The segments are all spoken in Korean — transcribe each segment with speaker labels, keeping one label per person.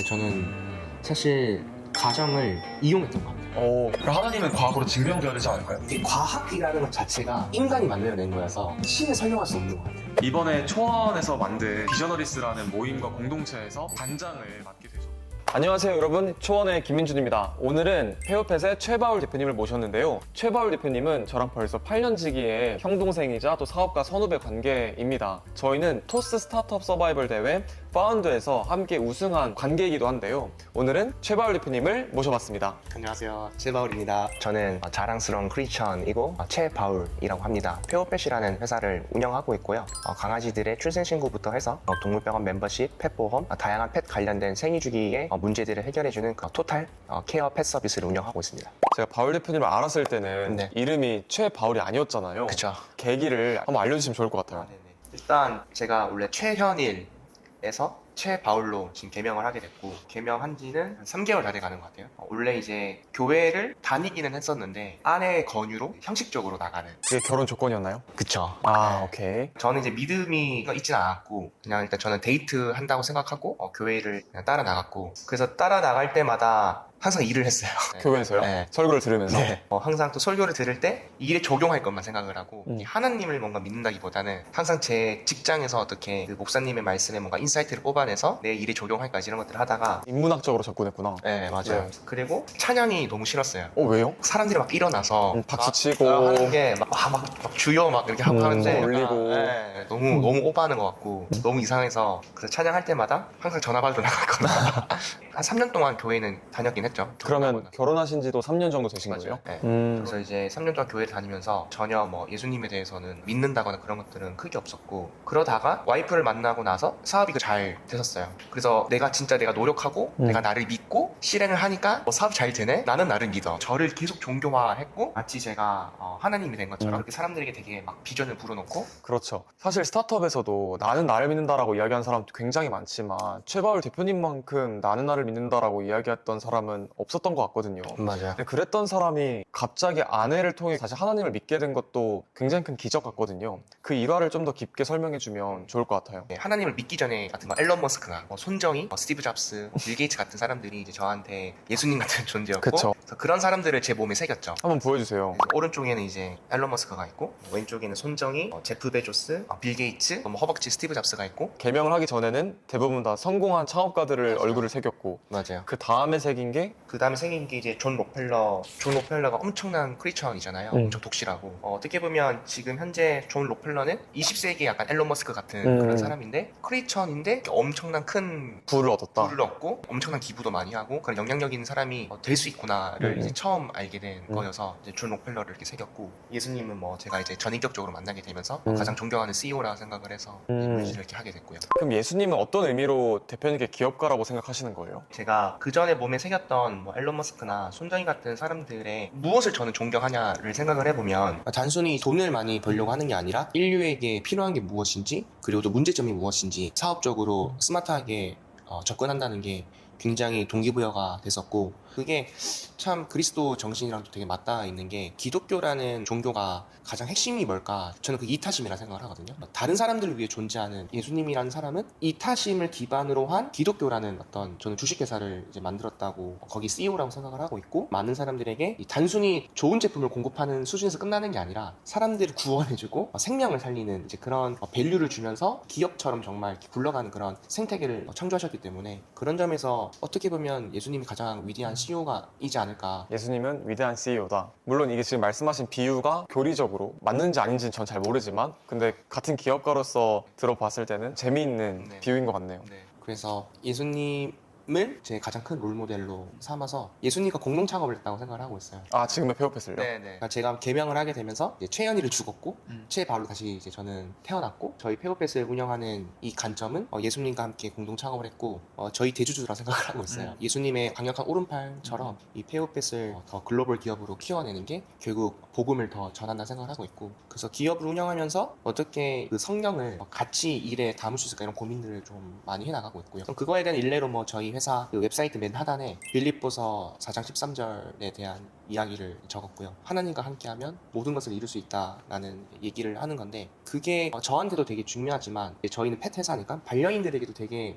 Speaker 1: 저는 사실 가정을 이용했던 것 같아요.
Speaker 2: 그럼 하나님은 과학으로 증명되어야 되지 않을까요?
Speaker 1: 이 과학이라는 것 자체가 인간이 만들어낸 거여서 신을 설명할 수 없는 것 같아요.
Speaker 2: 이번에 초원에서 만든 비저너리스라는 모임과 공동체에서 단장을 맡게 되셨고
Speaker 3: 안녕하세요 여러분, 초원의 김민준입니다. 오늘은 페어펫의 최바울 대표님을 모셨는데요. 최바울 대표님은 저랑 벌써 8년지기의 형동생이자 또 사업가 선후배 관계입니다. 저희는 토스 스타트업 서바이벌 대회 파운드에서 함께 우승한 관계이기도 한데요. 오늘은 최바울 대표님을 모셔봤습니다.
Speaker 1: 안녕하세요. 최바울입니다. 저는 자랑스러운 크리스천이고 최바울이라고 합니다. 페어펫이라는 회사를 운영하고 있고요. 강아지들의 출생신고부터 해서 동물병원 멤버십, 펫보험, 다양한 펫 관련된 생이주기의 문제들을 해결해주는 토탈 케어 펫 서비스를 운영하고 있습니다.
Speaker 3: 제가 바울 대표님을 알았을 때는
Speaker 1: 네.
Speaker 3: 이름이 최바울이 아니었잖아요.
Speaker 1: 그쵸.
Speaker 3: 계기를 한번 알려주시면 좋을 것 같아요.
Speaker 1: 일단 제가 원래 최현일에서 최바울로 지금 개명을 하게 됐고, 개명한 지는 한 3개월 다 돼가는 것 같아요. 원래 이제 교회를 다니기는 했었는데 아내의 권유로 형식적으로 나가는.
Speaker 3: 그게 결혼 조건이었나요?
Speaker 1: 그쵸.
Speaker 3: 오케이.
Speaker 1: 저는 이제 믿음이 있진 않았고, 그냥 일단 저는 데이트 한다고 생각하고 교회를 그냥 따라 나갔고, 그래서 따라 나갈 때마다 항상 일을 했어요.
Speaker 3: 교회에서요?
Speaker 1: 네.
Speaker 3: 설교를 들으면서?
Speaker 1: 네. 항상 또 설교를 들을 때 이 일에 적용할 것만 생각을 하고,
Speaker 3: 음.
Speaker 1: 이 하나님을 뭔가 믿는다기보다는 항상 제 직장에서 어떻게 그 목사님의 말씀에 뭔가 인사이트를 뽑아내서 내 일에 적용할까 이런 것들을 하다가.
Speaker 3: 인문학적으로 접근했구나.
Speaker 1: 네, 맞아요.
Speaker 3: 네.
Speaker 1: 그리고 찬양이 너무 싫었어요.
Speaker 3: 왜요?
Speaker 1: 사람들이 막 일어나서
Speaker 3: 박수
Speaker 1: 막
Speaker 3: 치고.
Speaker 1: 하는 게 막 주여 막 이렇게 하고 하는데
Speaker 3: 올리고.
Speaker 1: 네, 너무 오버하는 것 같고 너무 이상해서, 그래서 찬양할 때마다 항상 전화 받으러 나갔거든요. 한 3년 동안 교회는 다녔긴 했죠.
Speaker 3: 그러면 결혼하신 지도 3년 정도 되신
Speaker 1: 맞아요.
Speaker 3: 거예요?
Speaker 1: 네.
Speaker 3: 음.
Speaker 1: 그래서 이제 3년 동안 교회를 다니면서 전혀 뭐 예수님에 대해서는 믿는다거나 그런 것들은 크게 없었고, 그러다가 와이프를 만나고 나서 사업이 잘 됐었어요. 그래서 내가 노력하고 내가 나를 믿고 실행을 하니까 사업이 잘 되네? 나는 나를 믿어. 저를 계속 종교화했고, 마치 제가 하나님이 된 것처럼 그렇게 사람들에게 되게 막 비전을 불어넣고.
Speaker 3: 그렇죠. 사실 스타트업에서도 나는 나를 믿는다라고 이야기하는 사람도 굉장히 많지만 최바울 대표님만큼 나는 나를 믿는다라고 이야기했던 사람은 없었던 것 같거든요.
Speaker 1: 맞아요.
Speaker 3: 근데 그랬던 사람이 갑자기 아내를 통해 다시 하나님을 믿게 된 것도 굉장히 큰 기적 같거든요. 그 일화를 좀 더 깊게 설명해주면 좋을 것 같아요.
Speaker 1: 하나님을 믿기 전에 같은 앨런 머스크나 손정희, 스티브 잡스, 빌 게이츠 같은 사람들이 이제 저한테 예수님 같은 존재였고,
Speaker 3: 그쵸.
Speaker 1: 그래서 그런 사람들을 제 몸에 새겼죠.
Speaker 3: 한번 보여주세요.
Speaker 1: 오른쪽에는 이제 앨런 머스크가 있고, 왼쪽에는 손정희, 제프 베조스, 빌 게이츠, 허벅지 스티브 잡스가 있고.
Speaker 3: 개명을 하기 전에는 대부분 다 성공한 창업가들을
Speaker 1: 맞아요.
Speaker 3: 얼굴을 새겼고,
Speaker 1: 맞아요.
Speaker 3: 그 다음에 새긴 게
Speaker 1: 그 다음에 생긴 게 이제 존 로펠러가 엄청난 크리스천이잖아요. 엄청 독실하고. 어떻게 보면 지금 현재 존 로펠러는 20세기 약간 앨런 머스크 같은 그런 사람인데, 크리스천인데 엄청난 큰
Speaker 3: 부를 얻었다.
Speaker 1: 부를 얻고 엄청난 기부도 많이 하고 그런 영향력 있는 사람이 될 수 있구나를 이제 처음 알게 된 거여서 이제 존 로펠러를 이렇게 새겼고, 예수님은 제가 이제 전인격적으로 만나게 되면서 가장 존경하는 CEO라고 생각을 해서 이렇게 하게 됐고요.
Speaker 3: 그럼 예수님은 어떤 의미로 대표님께 기업가라고 생각하시는 거예요?
Speaker 1: 제가 그 전에 몸에 새겼던 앨런 머스크나 손정희 같은 사람들의 무엇을 저는 존경하냐를 생각을 해보면, 단순히 돈을 많이 벌려고 하는 게 아니라 인류에게 필요한 게 무엇인지, 그리고 또 문제점이 무엇인지 사업적으로 스마트하게 접근한다는 게 굉장히 동기부여가 됐었고, 그게 참 그리스도 정신이랑도 되게 맞닿아 있는 게, 기독교라는 종교가 가장 핵심이 뭘까? 저는 그 이타심이라 생각을 하거든요. 다른 사람들을 위해 존재하는 예수님이라는 사람은 이타심을 기반으로 한 기독교라는 저는 주식회사를 이제 만들었다고, 거기 CEO라고 생각을 하고 있고, 많은 사람들에게 단순히 좋은 제품을 공급하는 수준에서 끝나는 게 아니라 사람들을 구원해주고 생명을 살리는 이제 그런 밸류를 주면서 기업처럼 정말 이렇게 굴러가는 그런 생태계를 창조하셨기 때문에, 그런 점에서 어떻게 보면 예수님이 가장 위대한 CEO가이지 않을까.
Speaker 3: 예수님은 위대한 CEO다. 물론 이게 지금 말씀하신 비유가 교리적으로 맞는지 아닌지는 전 잘 모르지만, 근데 같은 기업가로서 들어봤을 때는 재미있는
Speaker 1: 네.
Speaker 3: 비유인 것 같네요.
Speaker 1: 그래서 예수님을 제 가장 큰 롤모델로 삼아서 예수님과 공동 창업을 했다고 생각을 하고 있어요.
Speaker 3: 지금의 페어펫을요?
Speaker 1: 그러니까 제가 개명을 하게 되면서 이제 최현이를 죽었고 최바울로 다시 이제 저는 태어났고, 저희 페어펫을 운영하는 이 관점은 예수님과 함께 공동 창업을 했고, 저희 대주주라 생각을 하고 있어요. 예수님의 강력한 오른팔처럼 이 페어펫을 더 글로벌 기업으로 키워내는 게 결국 복음을 더 전한다 생각을 하고 있고, 그래서 기업을 운영하면서 어떻게 그 성령을 같이 일에 담을 수 있을까, 이런 고민들을 좀 많이 해나가고 있고요. 그럼 그거에 대한 일례로 저희 회사 그 웹사이트 맨 하단에 빌립보서 4장 13절에 대한 이야기를 적었고요. 하나님과 함께하면 모든 것을 이룰 수 있다라는 얘기를 하는 건데, 그게 저한테도 되게 중요하지만 저희는 펫 회사니까 반려인들에게도 되게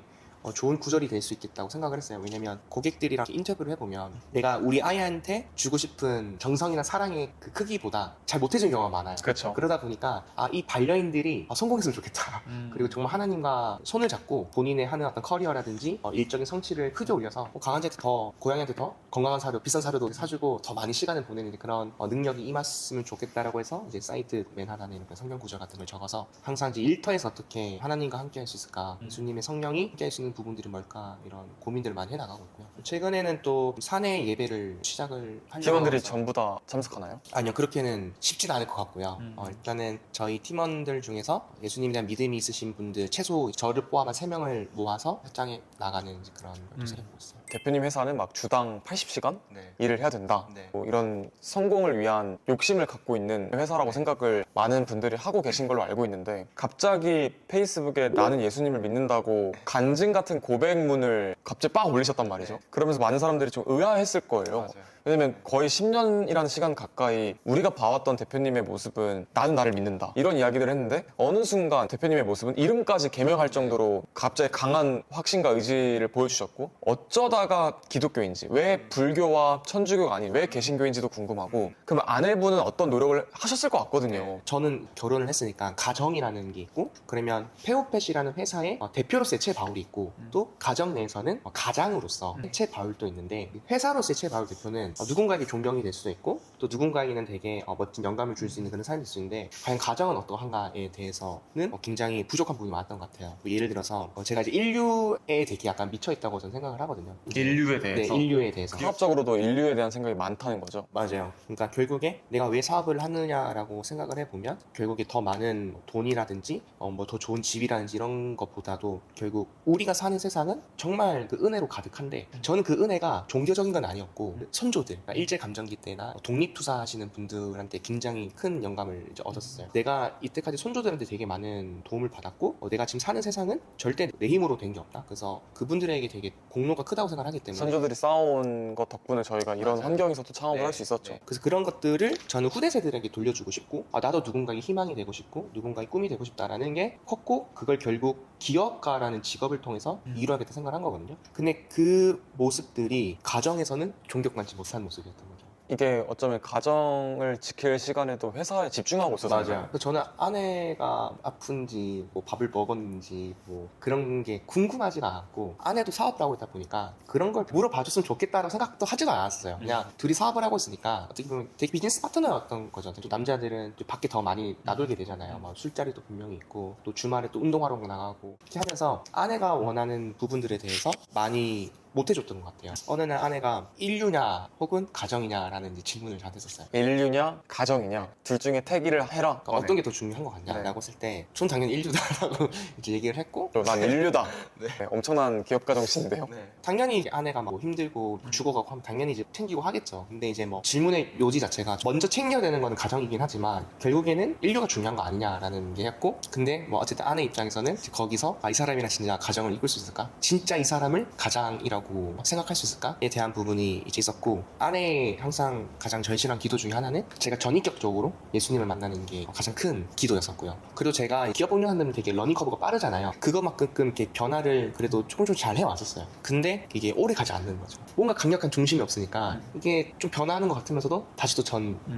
Speaker 1: 좋은 구절이 될 수 있겠다고 생각을 했어요. 왜냐면 고객들이랑 인터뷰를 해보면 내가 우리 아이한테 주고 싶은 정성이나 사랑의 그 크기보다 잘 못해준 경우가 많아요.
Speaker 3: 그렇죠.
Speaker 1: 그러다 보니까 이 반려인들이 성공했으면 좋겠다. 그리고 정말 하나님과 손을 잡고 본인의 하는 어떤 커리어라든지 일적인 성취를 크게 올려서 강아지한테 더, 고양이한테 더 건강한 사료, 비싼 사료도 사주고 더 많이 시간을 보내는 그런 능력이 임했으면 좋겠다라고 해서 이제 사이트 맨 하단에 이렇게 성경 구절 같은 걸 적어서 항상 이제 일터에서 어떻게 하나님과 함께 할 수 있을까, 예수님의 성령이 함께 할 수 있는 부분들이 뭘까, 이런 고민들을 많이 해나가고 있고요. 최근에는 또 사내 예배를 시작을 하려고
Speaker 3: 팀원들이
Speaker 1: 해서
Speaker 3: 전부 다 참석하나요?
Speaker 1: 아니요, 그렇게는 쉽지는 않을 것 같고요. 일단은 저희 팀원들 중에서 예수님에 대한 믿음이 있으신 분들 최소 저를 포함한 3명을 모아서 현장에 나가는 이제 그런 걸 생각하고 있어요.
Speaker 3: 대표님 회사는 막 주당 80시간
Speaker 1: 네.
Speaker 3: 일을 해야 된다.
Speaker 1: 네.
Speaker 3: 뭐 이런 성공을 위한 욕심을 갖고 있는 회사라고
Speaker 1: 네.
Speaker 3: 생각을 많은 분들이 하고 계신 걸로 알고 있는데 갑자기 페이스북에 나는 예수님을 믿는다고 간증 같은 고백문을 갑자기 빡 올리셨단 말이죠.
Speaker 1: 네.
Speaker 3: 그러면서 많은 사람들이 좀 의아했을 거예요.
Speaker 1: 맞아요.
Speaker 3: 왜냐면 거의 10년이라는 시간 가까이 우리가 봐왔던 대표님의 모습은 나는 나를 믿는다 이런 이야기를 했는데 어느 순간 대표님의 모습은 이름까지 개명할 정도로 갑자기 강한 확신과 의지를 보여주셨고 어쩌다가 기독교인지 왜 불교와 천주교가 아닌 왜 개신교인지도 궁금하고 그럼 아내분은 어떤 노력을 하셨을 것 같거든요.
Speaker 1: 저는 결혼을 했으니까 가정이라는 게 있고, 그러면 페오펫이라는 회사의 대표로서의 채 바울이 있고, 또 가정 내에서는 가장으로서 채 바울도 있는데, 회사로서의 채 바울 대표는 누군가에게 존경이 될 수도 있고, 또 누군가에게는 되게 멋진 영감을 줄 수 있는 그런 삶일 수 있는데, 과연 가정은 어떠한가에 대해서는 굉장히 부족한 부분이 많았던 것 같아요. 뭐 예를 들어서 제가 이제 인류에 되게 약간 미쳐있다고 저는 생각을 하거든요.
Speaker 2: 인류에
Speaker 1: 네,
Speaker 2: 대해서
Speaker 1: 인류에 대해서.
Speaker 3: 사업적으로도 인류에 대한 생각이 많다는 거죠.
Speaker 1: 맞아요. 그러니까 결국에 내가 왜 사업을 하느냐라고 생각을 해보면 결국에 더 많은 돈이라든지 뭐 더 좋은 집이라든지 이런 것보다도 결국 우리가 사는 세상은 정말 그 은혜로 가득한데, 저는 그 은혜가 종교적인 건 아니었고 선조들, 그러니까 일제감정기 때나 독립투사하시는 분들한테 굉장히 큰 영감을 이제 얻었어요. 내가 이때까지 선조들한테 되게 많은 도움을 받았고 내가 지금 사는 세상은 절대 내 힘으로 된 게 없다. 그래서 그분들에게 되게 공로가 크다고 생각하기 때문에
Speaker 3: 선조들이 쌓아온 것 덕분에 저희가 이런
Speaker 1: 맞아요.
Speaker 3: 환경에서도 창업을
Speaker 1: 네,
Speaker 3: 할 수 있었죠.
Speaker 1: 네. 그래서 그런 것들을 저는 후대 세대들에게 돌려주고 싶고, 나도 누군가의 희망이 되고 싶고 누군가의 꿈이 되고 싶다라는 게 컸고, 그걸 결국 기업가라는 직업을 통해서 이루어야겠다 생각을 한 거거든요. 근데 그 모습들이 가정에서는 존경받지 못한 모습이었던 거죠.
Speaker 3: 이게 어쩌면 가정을 지킬 시간에도 회사에 집중하고 있었어요.
Speaker 1: 그래서 저는 아내가 아픈지 뭐 밥을 먹었는지 뭐 그런 게 궁금하지가 않았고, 아내도 사업을 하고 있다 보니까 그런 걸 물어봐줬으면 좋겠다라고 생각도 하지도 않았어요. 그냥 둘이 사업을 하고 있으니까 어떻게 보면 되게 비즈니스 파트너였던 거죠. 또 남자들은 또 밖에 더 많이 나돌게 되잖아요. 막 술자리도 분명히 있고 또 주말에 또 운동하러 나가고 이렇게 하면서 아내가 원하는 부분들에 대해서 많이 못 해줬던 것 같아요. 어느 날 아내가 인류냐 혹은 가정이냐라는 이제 질문을 저한테 했었어요.
Speaker 3: 인류냐 가정이냐 둘 중에 택일을 해라.
Speaker 1: 그러니까 어떤 게 더 중요한 것 같냐라고 했을 때 전 당연히 인류다라고 이제 얘기를 했고,
Speaker 3: 난 인류다. 네, 엄청난 기업가 정신인데요.
Speaker 1: 당연히 아내가 막 힘들고 죽어가고 하면 당연히 이제 챙기고 하겠죠. 근데 이제 뭐 질문의 요지 자체가 먼저 챙겨야 되는 거는 가정이긴 하지만 결국에는 인류가 중요한 거 아니냐라는 게 했고, 근데 뭐 어쨌든 아내 입장에서는 거기서 이 사람이랑 진짜 가정을 이끌 수 있을까? 진짜 이 사람을 가장이라고 생각할 수 있을까에 대한 부분이 이제 있었고, 아내의 항상 가장 절실한 기도 중에 하나는 제가 전인격적으로 예수님을 만나는 게 가장 큰 기도였었고요. 그리고 제가 기업 운영하는 되게 러닝 커브가 빠르잖아요. 그것만큼 이렇게 변화를 그래도 조금씩 잘 해왔었어요. 근데 이게 오래 가지 않는 거죠. 뭔가 강력한 중심이 없으니까 이게 좀 변화하는 것 같으면서도 다시 또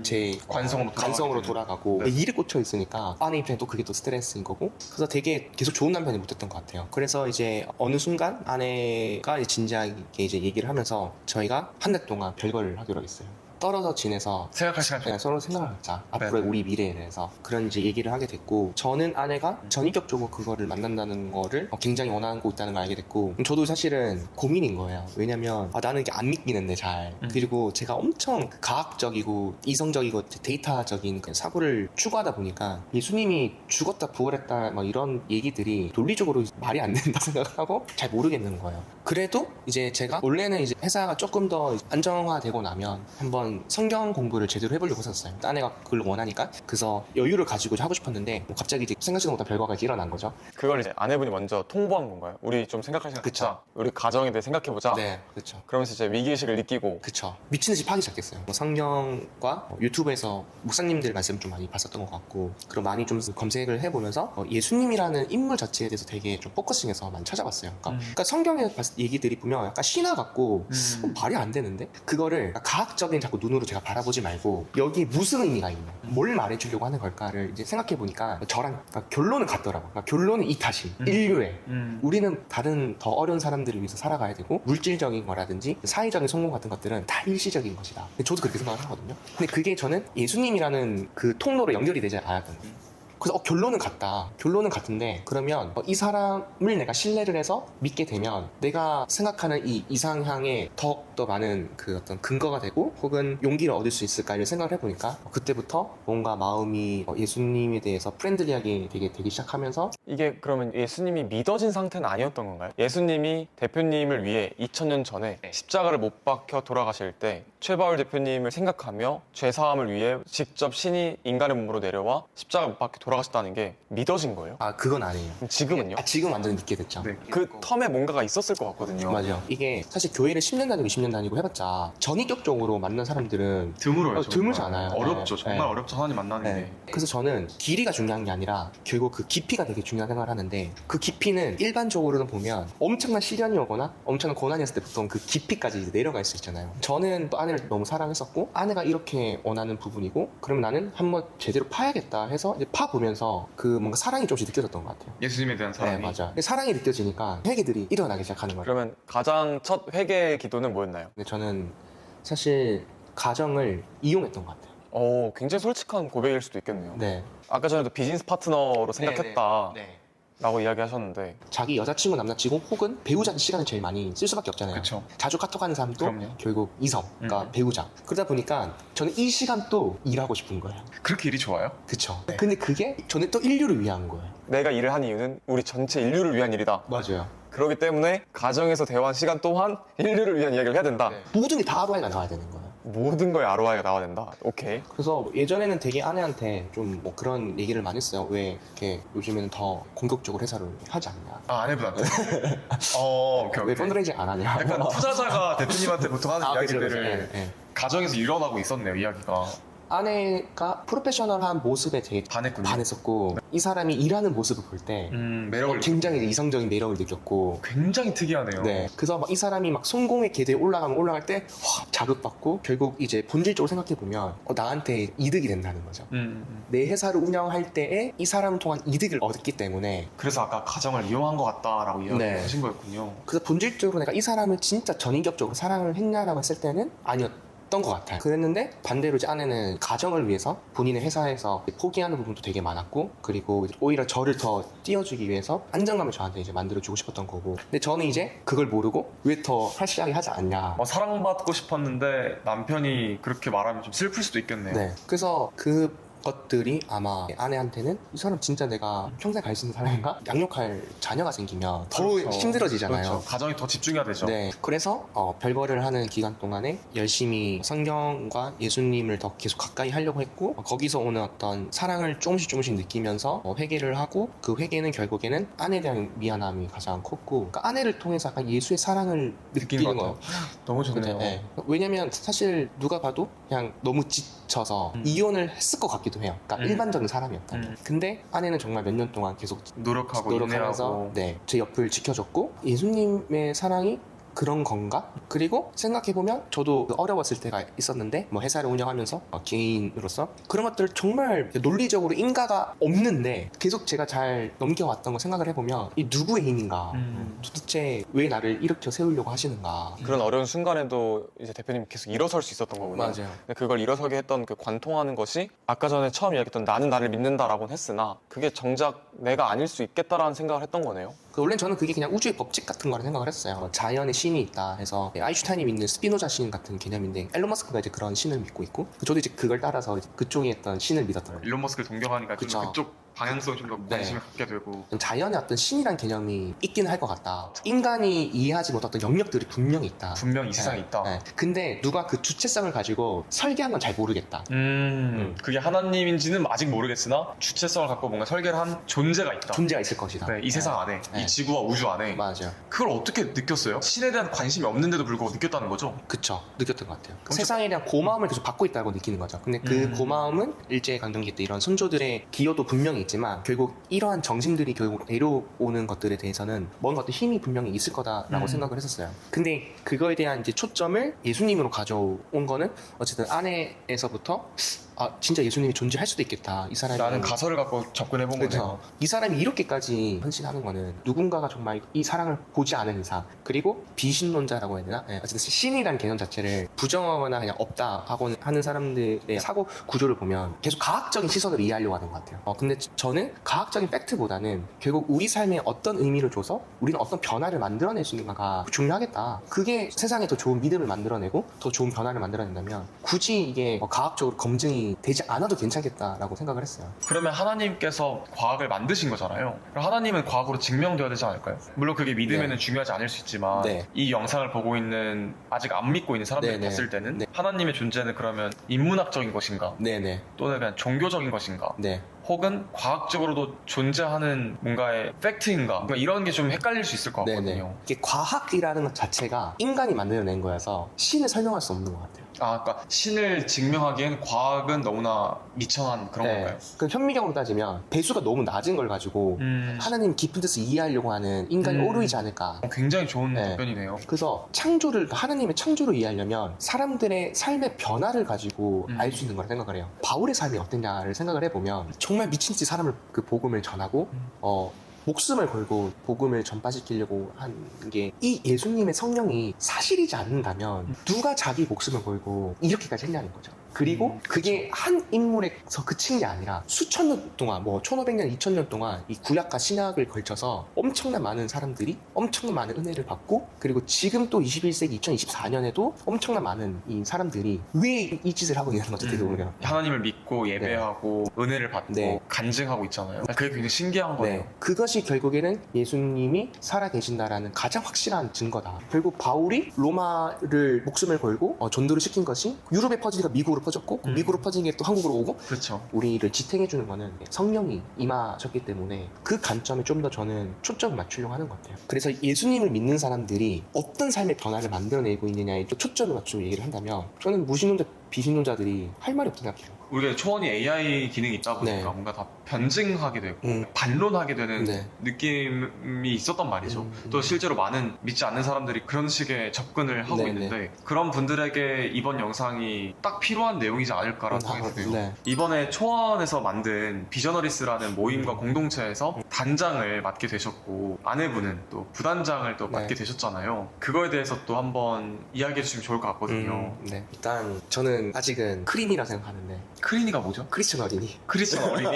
Speaker 1: 제 관성으로 돌아가고 일에 꽂혀 있으니까 아내 입장에 또 그게 또 스트레스인 거고, 그래서 되게 계속 좋은 남편이 못 됐던 것 같아요. 그래서 이제 어느 순간 아내가 진지하게 이제 얘기를 하면서 저희가 한 달 동안 별거를 하기로 했어요. 떨어져 지내서
Speaker 2: 생각할 시간
Speaker 1: 그냥 서로 생각하자. 앞으로의 우리 미래에 대해서 그런 이제 얘기를 하게 됐고, 저는 아내가 전인격적으로 그거를 만난다는 거를 굉장히 원하고 있다는 걸 알게 됐고, 저도 사실은 고민인 거예요. 왜냐면 나는 이게 안 믿기는데 잘, 그리고 제가 엄청 가학적이고 이성적이고 데이터적인 그 사고를 추구하다 보니까 예수님이 죽었다 부활했다 막 이런 얘기들이 논리적으로 말이 안 된다 생각하고 잘 모르겠는 거예요. 그래도 이제 제가 원래는 이제 회사가 조금 더 안정화되고 나면 한번 한번 성경 공부를 제대로 해보려고 했었어요. 아내가 그걸 원하니까. 그래서 여유를 가지고 하고 싶었는데 뭐 갑자기 이제 생각지도 못한 결과가 일어난 거죠.
Speaker 3: 그걸 이제 아내분이 먼저 통보한 건가요? 우리 좀 생각할 시간
Speaker 1: 그쵸.
Speaker 3: 갖자. 우리 가정에 대해 생각해보자.
Speaker 1: 네, 그렇죠.
Speaker 3: 그러면서 이제 위기의식을 느끼고.
Speaker 1: 그쵸. 미친 듯이 파기 시작했어요. 뭐 성경과 유튜브에서 목사님들 말씀 좀 많이 봤었던 것 같고, 그리고 많이 좀 검색을 해보면서 예수님이라는 인물 자체에 대해서 되게 좀 포커싱해서 많이 찾아봤어요. 그러니까 성경에 얘기들이 보면 약간 신화 같고 말이 안 되는데, 그거를 과학적인 자꾸 눈으로 제가 바라보지 말고 여기 무슨 의미가 있냐, 뭘 말해주려고 하는 걸까를 이제 생각해 보니까 저랑 그러니까 결론은 같더라고. 그러니까 결론은 이타심, 인류의 우리는 다른 더 어려운 사람들을 위해서 살아가야 되고, 물질적인 거라든지 사회적인 성공 같은 것들은 다 일시적인 것이다. 근데 저도 그렇게 생각을 하거든요. 근데 그게 저는 예수님이라는 그 통로로 연결이 되지 않았던 거예요. 그래서 결론은 같다. 결론은 같은데, 그러면 이 사람을 내가 신뢰를 해서 믿게 되면 내가 생각하는 이 이상향에 더욱더 많은 그 어떤 근거가 되고 혹은 용기를 얻을 수 있을까를 생각을 해보니까, 그때부터 뭔가 마음이 예수님에 대해서 프렌들리하게 되기 시작하면서.
Speaker 3: 이게 그러면 예수님이 믿어진 상태는 아니었던 건가요? 예수님이 대표님을 위해 2000년 전에 십자가를 못 박혀 돌아가실 때 최바울 대표님을 생각하며 죄사함을 위해 직접 신이 인간의 몸으로 내려와 십자가 못 박혀 돌아가셨다는 게 믿어진 거예요?
Speaker 1: 그건 아니에요.
Speaker 3: 그럼 지금은요?
Speaker 1: 지금 완전히 믿게 됐죠.
Speaker 2: 네.
Speaker 3: 그 텀에 뭔가가 있었을 것 같거든요.
Speaker 1: 맞아요. 이게 사실 교회를 10년 다니고 20년 다니고 해봤자 전인격적으로 만난 사람들은
Speaker 2: 드물어요.
Speaker 1: 드물잖아요.
Speaker 2: 어렵죠.
Speaker 1: 네.
Speaker 2: 정말
Speaker 1: 네.
Speaker 2: 어렵죠. 하나님 만나는
Speaker 1: 네.
Speaker 2: 게.
Speaker 1: 그래서 저는 길이가 중요한 게 아니라 결국 그 깊이가 되게 중요한 생각을 하는데, 그 깊이는 일반적으로는 보면 엄청난 시련이 오거나 엄청난 고난이 있을 때 보통 그 깊이까지 이제 내려갈 수 있잖아요. 저는 또 아내를 너무 사랑했었고 아내가 이렇게 원하는 부분이고, 그러면 나는 한번 제대로 파야겠다 해서 이제 파보면서 그 뭔가 사랑이 조금씩 느껴졌던 것 같아요.
Speaker 2: 예수님에 대한 사랑이.
Speaker 1: 네, 맞아. 근데 사랑이 느껴지니까 회개들이 일어나기 시작하는 거예요.
Speaker 3: 그러면 가장 첫 회개 기도는 뭐였나요?
Speaker 1: 근데 저는 사실 가정을 이용했던 것 같아요.
Speaker 3: 굉장히 솔직한 고백일 수도 있겠네요.
Speaker 1: 네.
Speaker 3: 아까 전에도 비즈니스 파트너로 생각했다
Speaker 1: 네.
Speaker 3: 라고 이야기하셨는데,
Speaker 1: 자기 여자친구, 남자친구 혹은 배우자한테 시간을 제일 많이 쓸 수밖에 없잖아요.
Speaker 2: 그쵸.
Speaker 1: 자주 카톡하는 사람도
Speaker 2: 그럼요.
Speaker 1: 결국 이성, 그러니까 배우자. 그러다 보니까 저는 이 시간도 일하고 싶은 거예요.
Speaker 2: 그렇게 일이 좋아요?
Speaker 1: 그쵸. 근데 그게 저는 또 인류를 위한 거예요.
Speaker 3: 내가 일을 한 이유는 우리 전체 인류를 위한 일이다.
Speaker 1: 맞아요.
Speaker 3: 그렇기 때문에 가정에서 대화한 시간 또한 인류를 위한 이야기를 해야 된다.
Speaker 1: 모든 게 다 ROI가 나와야 되는 거예요.
Speaker 3: 모든 거에 ROI가 나와야 된다. 오케이.
Speaker 1: 그래서 예전에는 되게 아내한테 좀 뭐 그런 얘기를 많이 했어요. 왜 이렇게 요즘에는 더 공격적으로 회사를 하지 않냐.
Speaker 2: 아내분한테? 오케이.
Speaker 1: 왜 펀드레이징 안 하냐.
Speaker 2: 약간 투자자가 대표님한테 보통 하는
Speaker 1: 그죠, 그죠.
Speaker 2: 이야기들을
Speaker 1: 네, 네.
Speaker 2: 가정에서 일어나고 있었네요, 이야기가.
Speaker 1: 아내가 프로페셔널한 모습에 되게
Speaker 2: 반했군요.
Speaker 1: 반했었고, 이 사람이 일하는 모습을 볼 때
Speaker 2: 매력을
Speaker 1: 굉장히 이성적인 매력을 느꼈고.
Speaker 2: 굉장히 특이하네요.
Speaker 1: 네. 그래서 막 이 사람이 막 성공의 궤도에 올라갈 때 자극받고, 결국 이제 본질적으로 생각해 보면 나한테 이득이 된다는 거죠. 내 회사를 운영할 때에 이 사람을 통한 이득을 얻었기 때문에.
Speaker 2: 그래서 아까 가정을 이용한 것 같다라고
Speaker 1: 네.
Speaker 2: 이야기하신 거였군요.
Speaker 1: 그래서 본질적으로 내가 이 사람을 진짜 전인격적으로 사랑을 했냐라고 했을 때는 아니었던 것 같아요. 그랬는데 반대로 이제 아내는 가정을 위해서 본인의 회사에서 포기하는 부분도 되게 많았고, 그리고 오히려 저를 더 띄워주기 위해서 안정감을 저한테 이제 만들어주고 싶었던 거고. 근데 저는 이제 그걸 모르고 왜 더 활시하게 하지 않냐.
Speaker 2: 사랑받고 싶었는데 남편이 그렇게 말하면 좀 슬플 수도 있겠네요.
Speaker 1: 네. 그래서 그 것들이 아마 아내한테는 이 사람 진짜 내가 평생 갈 수 있는 사람인가? 양육할 자녀가 생기면 더
Speaker 2: 그렇죠.
Speaker 1: 힘들어지잖아요.
Speaker 2: 그렇죠. 가정이 더 집중해야 되죠.
Speaker 1: 네. 그래서 별거를 하는 기간 동안에 열심히 성경과 예수님을 더 계속 가까이 하려고 했고, 거기서 오는 어떤 사랑을 조금씩 느끼면서 회개를 하고, 그 회개는 결국에는 아내에 대한 미안함이 가장 컸고, 그러니까 아내를 통해서 약간 예수의 사랑을 느끼는
Speaker 2: 것
Speaker 1: 거예요.
Speaker 2: 같아요. 너무 좋네요.
Speaker 1: 네. 왜냐면 사실 누가 봐도 그냥 너무 지쳐서 이혼을 했을 것 같기도 해요. 그러니까 일반적인 사람이었다면. 근데 아내는 정말 몇 년 동안 계속
Speaker 2: 노력하고
Speaker 1: 노력하면서
Speaker 2: 인내하고.
Speaker 1: 네, 제 옆을 지켜줬고, 예수님의 사랑이 그런 건가? 그리고 생각해보면 저도 어려웠을 때가 있었는데, 뭐 회사를 운영하면서 개인으로서 그런 것들 정말 논리적으로 인가가 없는데 계속 제가 잘 넘겨왔던 거 생각을 해보면 이 누구의 힘인가, 도대체 왜 나를 일으켜 세우려고 하시는가.
Speaker 3: 그런 어려운 순간에도 이제 대표님이 계속 일어설 수 있었던 거구나.
Speaker 1: 맞아요.
Speaker 3: 근데 그걸 일어서게 했던 그 관통하는 것이 아까 전에 처음 이야기했던 나는 나를 믿는다라고는 했으나 그게 정작 내가 아닐 수 있겠다라는 생각을 했던 거네요.
Speaker 1: 원래는 저는 그게 그냥 우주의 법칙 같은 거라 생각을 했어요. 자연의 신이 있다 해서 아인슈타인이 믿는 스피노자 신 같은 개념인데, 앨런 머스크가 이제 그런 신을 믿고 있고, 저도 이제 그걸 따라서 이제 그쪽에 있던 신을 믿었던 거예요.
Speaker 2: 일론 머스크를 동경하니까 좀
Speaker 1: 그쵸.
Speaker 2: 그쪽 방향성에 좀 더
Speaker 1: 네.
Speaker 2: 관심을 갖게 되고.
Speaker 1: 자연의 어떤 신이란 개념이 있긴 할 것 같다. 인간이 이해하지 못했던 영역들이 분명히 있다.
Speaker 2: 분명 이 세상에 있다.
Speaker 1: 네. 근데 누가 그 주체성을 가지고 설계한 건 잘 모르겠다.
Speaker 2: 그게 하나님인지는 아직 모르겠으나 주체성을 갖고 뭔가 설계를 한 존재가 있다.
Speaker 1: 존재가 있을 것이다.
Speaker 2: 네, 이 세상 안에,
Speaker 1: 네.
Speaker 2: 이 지구와 우주 안에.
Speaker 1: 맞아요.
Speaker 2: 그걸 어떻게 느꼈어요? 신에 대한 관심이 없는데도 불구하고 느꼈다는 거죠?
Speaker 1: 그쵸. 느꼈던 것 같아요.
Speaker 2: 그럼
Speaker 1: 세상에 대한 고마움을 계속 받고 있다고 느끼는 거죠. 근데 그 고마움은 일제강점기 때 이런 선조들의 기여도 분명히 있지만 결국 이러한 정신들이 결국 내려오는 것들에 대해서는 뭔가 어떤 힘이 분명히 있을 거다라고 생각을 했었어요. 근데 그거에 대한 이제 초점을 예수님으로 가져온 거는 어쨌든 안에서부터 진짜 예수님이 존재할 수도 있겠다. 이 사람이
Speaker 2: 라는 가설을 갖고 접근해본
Speaker 1: 그렇죠.
Speaker 2: 거네요.
Speaker 1: 이 사람이 이렇게까지 헌신하는 거는 누군가가 정말 이 사랑을 보지 않은 이상, 그리고 비신론자라고 해야 되나? 네, 어쨌든 신이라는 개념 자체를 부정하거나 그냥 없다 하고 하는 사람들의 사고 구조를 보면 계속 과학적인 시선으로 이해하려고 하는 것 같아요. 근데 저는 과학적인 팩트보다는 결국 우리 삶에 어떤 의미를 줘서 우리는 어떤 변화를 만들어낼 수 있는가가 중요하겠다. 그게 세상에 더 좋은 믿음을 만들어내고 더 좋은 변화를 만들어낸다면 굳이 이게 과학적으로 검증이 되지 않아도 괜찮겠다라고 생각을 했어요.
Speaker 2: 그러면 하나님께서 과학을 만드신 거잖아요. 그럼 하나님은 과학으로 증명되어야 되지 않을까요? 물론 그게 믿음에는
Speaker 1: 네.
Speaker 2: 중요하지 않을 수 있지만
Speaker 1: 네.
Speaker 2: 이 영상을 보고 있는 아직 안 믿고 있는 사람들이
Speaker 1: 네, 네.
Speaker 2: 봤을 때는
Speaker 1: 네.
Speaker 2: 하나님의 존재는 그러면 인문학적인 것인가?
Speaker 1: 네네.
Speaker 2: 또는 그냥 종교적인 것인가?
Speaker 1: 네.
Speaker 2: 혹은 과학적으로도 존재하는 뭔가의 팩트인가? 그러니까 이런 게 좀 헷갈릴 수 있을 것 같거든요.
Speaker 1: 네네. 이게 과학이라는 것 자체가 인간이 만들어낸 거여서 신을 설명할 수 없는 것 같아요.
Speaker 2: 그러니까 신을 증명하기엔 과학은 너무나 미천한 그런 건가요?
Speaker 1: 그 현미경으로 따지면 배수가 너무 낮은 걸 가지고 하나님 깊은 뜻을 이해하려고 하는 인간이 오르이지 않을까.
Speaker 2: 굉장히 좋은
Speaker 1: 네.
Speaker 2: 답변이네요.
Speaker 1: 그래서 하나님의 창조를 이해하려면 사람들의 삶의 변화를 가지고 알 수 있는 거라 생각을 해요. 바울의 삶이 어땠냐를 생각을 해보면 정말 미친 듯이 사람을 그 복음을 전하고 목숨을 걸고 복음을 전파시키려고 한 게 이 예수님의 성령이 사실이지 않는다면 누가 자기 목숨을 걸고 이렇게까지 했냐는 거죠. 그리고 그게 한 인물에서 그친 게 아니라 수천 년 동안 1500년, 2000년 동안 이 구약과 신약을 걸쳐서 엄청난 많은 사람들이 엄청난 많은 은혜를 받고, 그리고 지금 또 21세기 2024년에도 엄청난 많은 이 사람들이 왜 이 짓을 하고 있는 건지 되게 보면
Speaker 2: 하나님을 믿고 예배하고 은혜를 받고
Speaker 1: 네.
Speaker 2: 간증하고 있잖아요. 그게 굉장히 신기한 거예요.
Speaker 1: 네, 그것이 결국에는 예수님이 살아계신다라는 가장 확실한 증거다. 결국 바울이 로마를 목숨을 걸고 전도를 시킨 것이 유럽에 퍼지니까 미국으로 퍼졌고 미국으로 퍼진 게 또 한국으로 오고,
Speaker 2: 그렇죠.
Speaker 1: 우리를 지탱해주는 거는 성령이 임하셨기 때문에 그 관점에 좀 더 저는 초점을 맞추려고 하는 것 같아요. 그래서 예수님을 믿는 사람들이 어떤 삶의 변화를 만들어내고 있느냐에 또 초점을 맞추고 얘기를 한다면 저는 무신론자, 비신론자들이 할 말이 없다고 생각해요.
Speaker 2: 우리가 초원이 AI 기능이 있다 보니까
Speaker 1: 네.
Speaker 2: 뭔가 다 변증하게 되고 반론하게 되는
Speaker 1: 네.
Speaker 2: 느낌이 있었단 말이죠. 또 실제로 많은 믿지 않는 사람들이 그런 식의 접근을 하고
Speaker 1: 네,
Speaker 2: 있는데 그런 분들에게 이번 영상이 딱 필요한 내용이지 않을까라는 생각이 들어요.
Speaker 1: 네.
Speaker 2: 이번에 초원에서 만든 비저너리스라는 모임과 공동체에서 단장을 맡게 되셨고 아내분은 또 부단장을 또 맡게
Speaker 1: 네.
Speaker 2: 되셨잖아요. 그거에 대해서 또 한번 이야기해 주시면 좋을 것 같거든요.
Speaker 1: 네. 일단 저는 아직은 크린이라 생각하는데,
Speaker 2: 크리니가 뭐죠?
Speaker 1: 크리스천 어린이.
Speaker 2: 크리스천 어린이?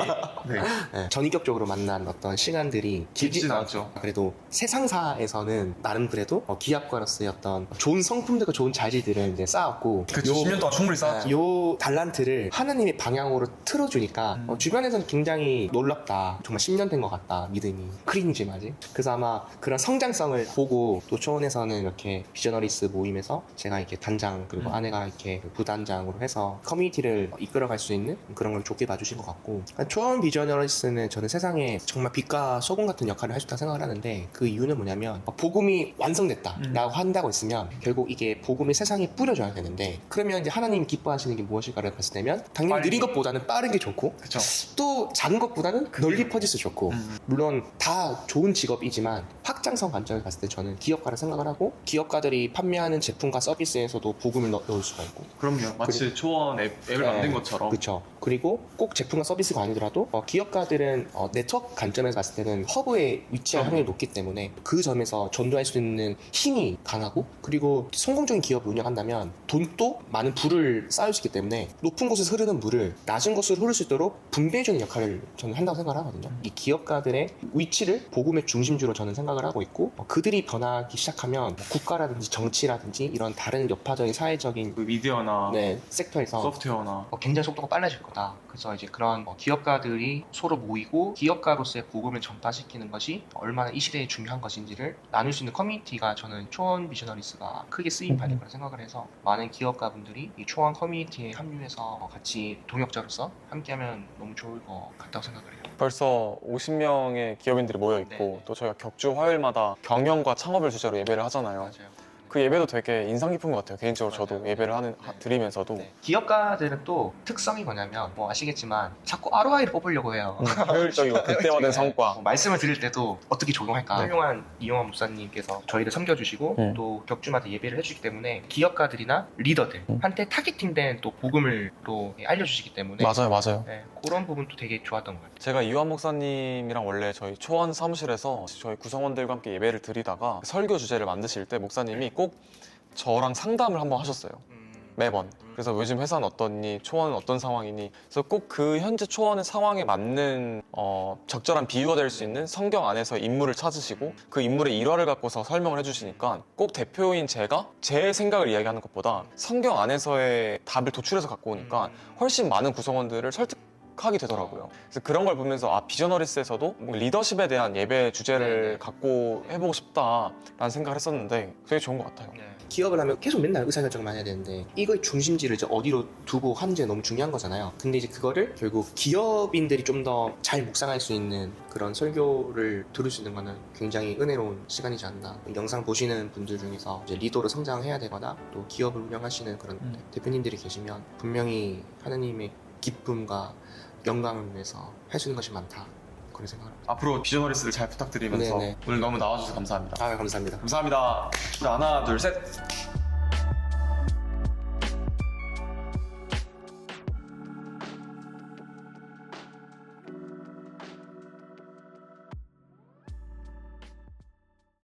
Speaker 2: 네.
Speaker 1: 네, 전인격적으로 만난 어떤 시간들이
Speaker 2: 길진 않죠.
Speaker 1: 그래도 세상사에서는 나름 그래도 기업가로서의 어떤 좋은 성품들과 좋은 자질들을 이제 쌓았고,
Speaker 2: 그쵸, 10년 동안 충분히 쌓았죠.
Speaker 1: 요 달란트를 하나님의 방향으로 틀어주니까 주변에서는 굉장히 놀랍다, 정말 10년 된 것 같다, 믿음이. 크린이지 아직. 그래서 아마 그런 성장성을 보고 또 초원에서는 이렇게 비저너리스 모임에서 제가 이렇게 단장 그리고 아내가 이렇게 부단장으로 해서 커뮤니티를 이끌어갈 수 있는 그런 걸 좋게 봐주신 것 같고, 초원 비저너리스는 저는 세상에 정말 빛과 소금 같은 역할을 할 수 있다고 생각을 하는데, 그 이유는 뭐냐면 복음이 완성됐다 라고 한다고 했으면 결국 이게 복음이 세상에 뿌려져야 되는데, 그러면 이제 하나님이 기뻐하시는 게 무엇일까를 봤을 때면 당연히
Speaker 2: 빨리.
Speaker 1: 느린 것보다는 빠른 게 좋고,
Speaker 2: 그쵸.
Speaker 1: 또 작은 것보다는 널리 퍼질수 좋고, 물론 다 좋은 직업이지만 확장성 관점을 봤을 때 저는 기업가를 생각을 하고, 기업가들이 판매하는 제품과 서비스에서도 복음을 넣을 수가 있고.
Speaker 2: 그럼요. 마치 초원 앱을 만든 것처럼.
Speaker 1: 그렇죠. 그리고 꼭 제품과 서비스가 아니더라도 기업가들은 네트워크 관점에서 봤을 때는 허브에 위치할 확률이 높기 때문에 그 점에서 전도할 수 있는 힘이 강하고, 그리고 성공적인 기업을 운영한다면 돈도 많은 부를 쌓을 수 있기 때문에 높은 곳에서 흐르는 물을 낮은 곳으로 흐를 수 있도록 분배해주는 역할을 저는 한다고 생각을 하거든요. 이 기업가들의 위치를 복음의 중심주로 저는 생각을 하고 있고, 그들이 변하기 시작하면 국가라든지 정치라든지 이런 다른 여파적인 사회적인
Speaker 2: 그 미디어나
Speaker 1: 네. 이제 섹터에서
Speaker 2: 소프트웨어나
Speaker 1: 굉장히 속도가 빨라질 거다. 그래서 이제 그런 기업가들이 서로 모이고 기업가로서의 부금을 전파시키는 것이 얼마나 이 시대에 중요한 것인지를 나눌 수 있는 커뮤니티가 저는 초원 비저너리스가 크게 쓰임 받을 거라 생각을 해서 많은 기업가분들이 이 초원 커뮤니티에 합류해서 같이 동역자로서 함께하면 너무 좋을 것 같다고 생각을 해요.
Speaker 3: 벌써 50명의 기업인들이 모여 있고
Speaker 1: 네.
Speaker 3: 또 저희가 격주 화요일마다 경영과 창업을 주제로 예배를 하잖아요.
Speaker 1: 맞아요.
Speaker 3: 그 예배도 되게 인상 깊은 것 같아요. 개인적으로 저도
Speaker 1: 맞아요.
Speaker 3: 예배를
Speaker 1: 네.
Speaker 3: 드리면서도
Speaker 1: 네. 기업가들은 또 특성이 뭐냐면 뭐 아시겠지만 자꾸 ROI를 뽑으려고 해요.
Speaker 3: 효율적이고 극대화된
Speaker 1: 네.
Speaker 3: 성과.
Speaker 1: 말씀을 드릴 때도 어떻게 적용할까? 훌륭한 이용환 목사님께서 저희를 섬겨주시고 또 격주마다 예배를 해주시기 때문에 기업가들이나 리더들한테 타겟팅된 또 복음을 또 알려주시기 때문에
Speaker 3: 맞아요.
Speaker 1: 네, 그런 부분도 되게 좋았던 것 같아요.
Speaker 3: 제가 이완 목사님이랑 원래 저희 초원 사무실에서 저희 구성원들과 함께 예배를 드리다가 설교 주제를 만드실 때 목사님이 꼭 저랑 상담을 한번 하셨어요. 매번. 그래서 요즘 회사는 어떻니? 초원은 어떤 상황이니? 그래서 꼭 그 현재 초원의 상황에 맞는 적절한 비유가 될 수 있는 성경 안에서 인물을 찾으시고 그 인물의 일화를 갖고서 설명을 해주시니까 꼭 대표인 제가 제 생각을 이야기하는 것보다 성경 안에서의 답을 도출해서 갖고 오니까 훨씬 많은 구성원들을 설득하게 되더라고요. 그래서 그런 걸 보면서 비저너리스에서도 뭐 리더십에 대한 예배 주제를 갖고 해보고 싶다라는 생각을 했었는데 되게 좋은 것 같아요.
Speaker 1: 기업을 하면 계속 맨날 의사결정만 해야 되는데 이거의 중심지를 이제 어디로 두고 하는지 너무 중요한 거잖아요. 근데 이제 그거를 결국 기업인들이 좀 더 잘 묵상할 수 있는 그런 설교를 들을 수 있는 거는 굉장히 은혜로운 시간이지 않나. 영상 보시는 분들 중에서 이제 리더로 성장해야 되거나 또 기업을 운영하시는 그런 대표님들이 계시면 분명히 하나님의 기쁨과 영광을 위해서 할 수 있는 것이 많다. 그런 생각을 합니다.
Speaker 2: 앞으로 비저너리스를 잘 부탁드리면서
Speaker 1: 네네.
Speaker 2: 오늘 너무 나와주셔서 감사합니다.
Speaker 1: 감사합니다.
Speaker 2: 감사합니다. 하나, 둘, 셋.